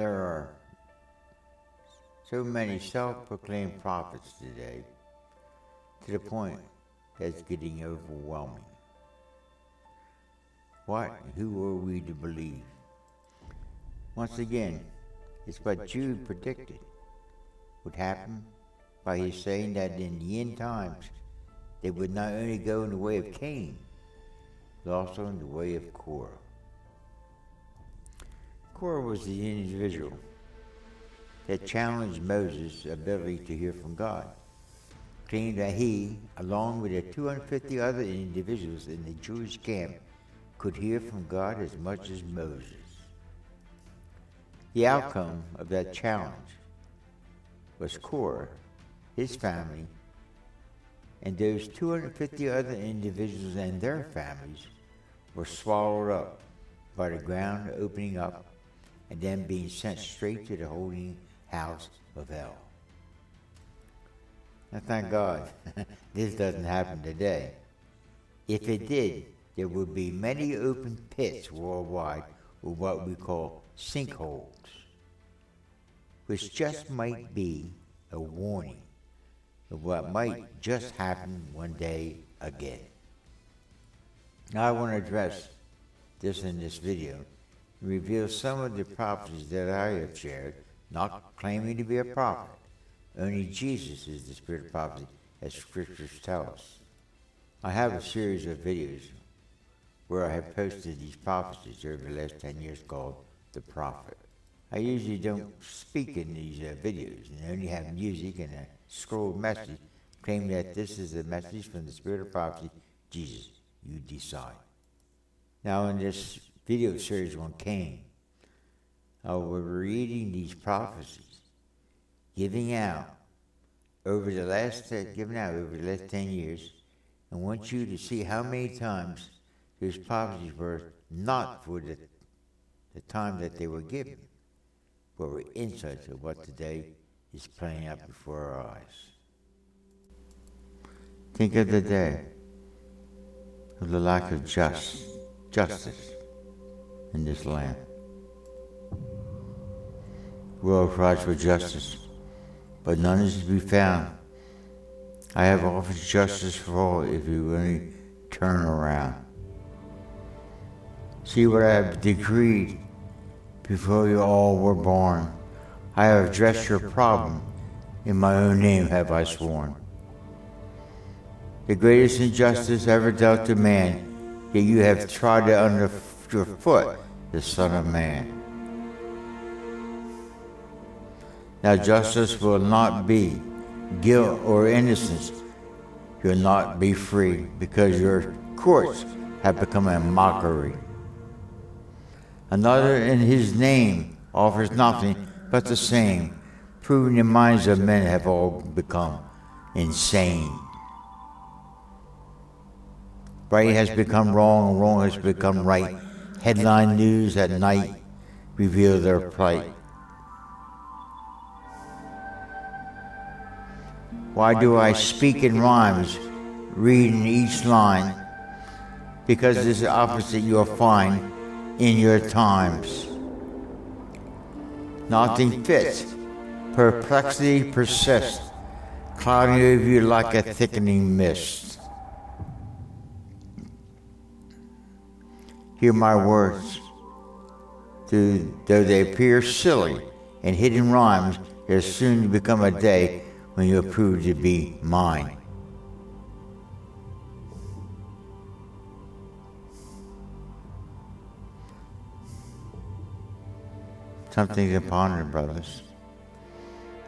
There are so many self-proclaimed prophets today, to the point that it's getting overwhelming. What and who are we to believe? Once again, it's what Jude predicted would happen by his saying that in the end times they would not only go in the way of Cain, but also in the way of Korah. Korah was the individual that challenged Moses' ability to hear from God, claiming that he, along with the 250 other individuals in the Jewish camp, could hear from God as much as Moses. The outcome of that challenge was Korah, his family, and those 250 other individuals and their families were swallowed up by the ground opening up and then being sent straight to the holy house of hell. Now thank God, this doesn't happen today. If it did, there would be many open pits worldwide with what we call sinkholes, which just might be a warning of what might just happen one day again. Now I want to address this in this video and reveal some of the prophecies that I have shared, not claiming to be a prophet. Only Jesus is the spirit of prophecy, as scriptures tell us. I have a series of videos where I have posted these prophecies over the last 10 years called The Prophet. I usually don't speak in these videos and only have music and a scrolled message claiming that this is a message from the spirit of prophecy. Jesus, you decide. Now in this video series on Cain, I will be reading these prophecies, giving out over the last 10 years, and want you to see how many times those prophecies were not for the time that they were given, but were insights of what today is playing out before our eyes. Think of the day of the lack of justice in this land. The world cries for justice, but none is to be found. I have offered justice for all if you only turn around. See what I have decreed before you all were born. I have addressed your problem. In my own name have I sworn. The greatest injustice ever dealt to man, yet you have trodden under your foot the Son of Man. Now justice will not be, guilt or innocence. You'll not be free, because your courts have become a mockery. Another in his name offers nothing but the same, proving the minds of men have all become insane. Right has become wrong, and wrong has become right. Headline news at night reveal their plight. Why do I speak in rhymes, reading each line? Because this is the opposite you'll find in your times. Nothing fits. Perplexity persists, clouding over you like a thickening mist. Hear my words. Though they appear silly and hidden rhymes, there's soon to become a day when you'll prove to be mine. Something to ponder, brothers.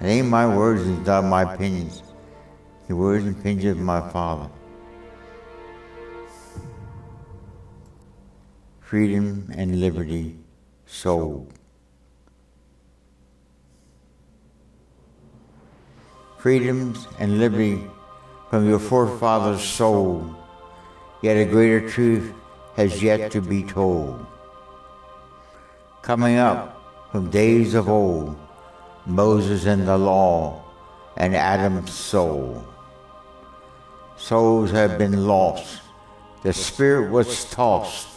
It ain't my words and not my opinions. The words and opinions of my Father. Freedom and liberty sold. Freedoms and liberty from your forefathers' soul, yet a greater truth has yet to be told. Coming up from days of old, Moses and the law, and Adam's soul. Souls have been lost, the spirit was tossed,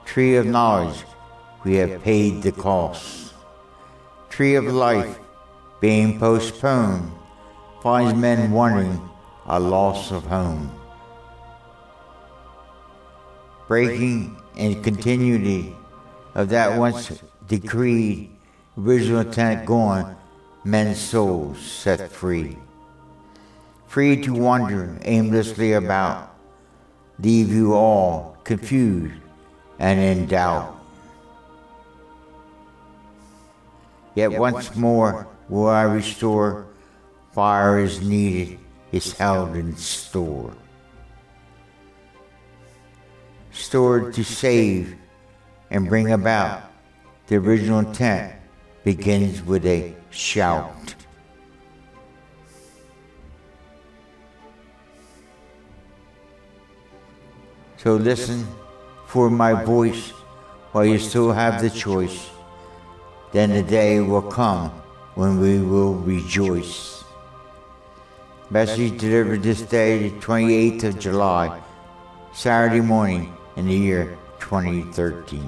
tree of knowledge, we have paid the cost. tree of life being postponed finds men wondering a loss of home. Breaking in continuity of that once decreed original intent gone, men's souls set free. Free to wander aimlessly about, leave you all confused and in doubt. Yet once more will I restore, fire is needed, is held in store. Stored to save and bring about, the original intent begins with a shout. So listen for my voice while you still have the choice. Then the day will come when we will rejoice. Message delivered this day, the 28th of July, Saturday morning in the year 2013.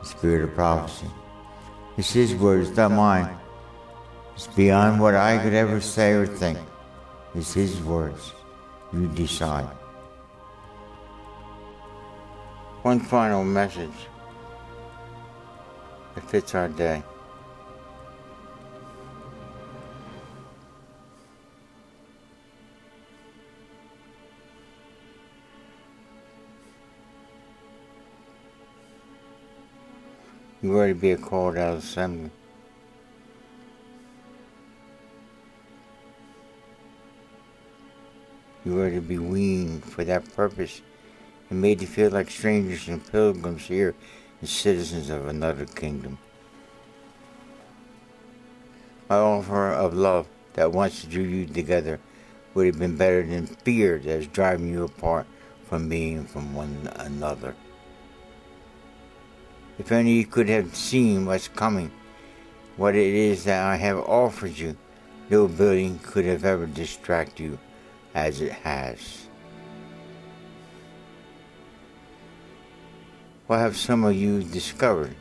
Spirit of prophecy. It's His words, not mine. It's beyond what I could ever say or think. It's His words. You decide. One final message that fits our day. You are to be a called out assembly. You are to be weaned for that purpose and made to feel like strangers and pilgrims here and citizens of another kingdom. My offer of love that once drew you together would have been better than fear that is driving you apart from being from one another. If only you could have seen what's coming, what it is that I have offered you, no building could have ever distracted you as it has. What have some of you discovered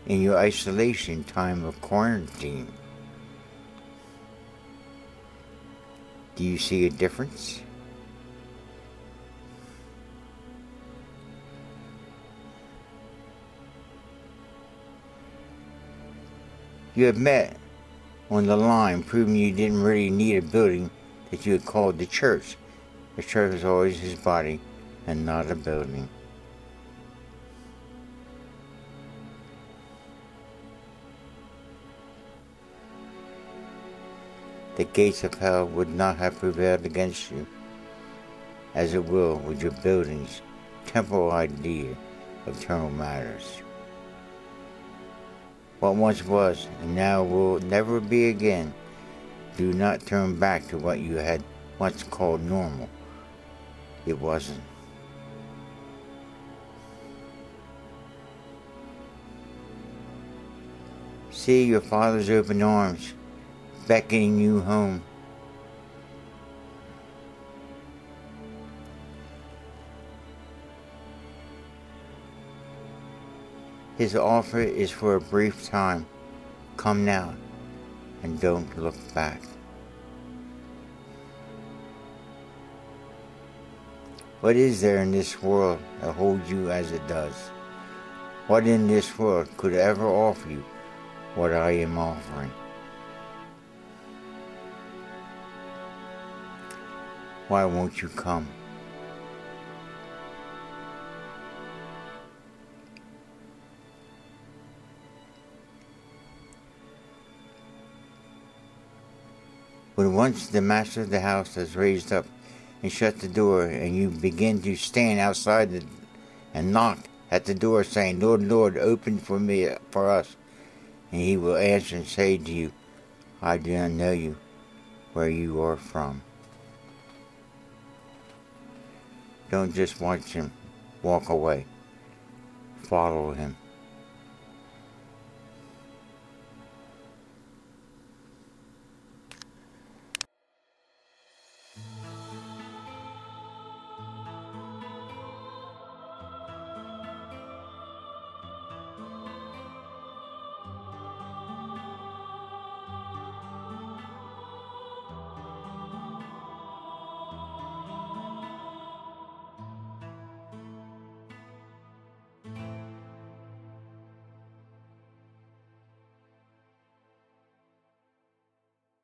in your isolation time of quarantine? Do you see a difference? You have met on the line, proving you didn't really need a building that you had called the church. The church is always His body and not a building. The gates of hell would not have prevailed against you, as it will with your building's temporal idea of eternal matters. What once was and now will never be again, do not turn back to what you had once called normal. It wasn't. See your Father's open arms beckoning you home. His offer is for a brief time. Come now and don't look back. What is there in this world that holds you as it does? What in this world could ever offer you what I am offering? Why won't you come? When once the master of the house has raised up and shut the door, and you begin to stand outside and knock at the door, saying, Lord, Lord, open for us. And He will answer and say to you, I do not know you, where you are from. Don't just watch Him walk away. Follow Him.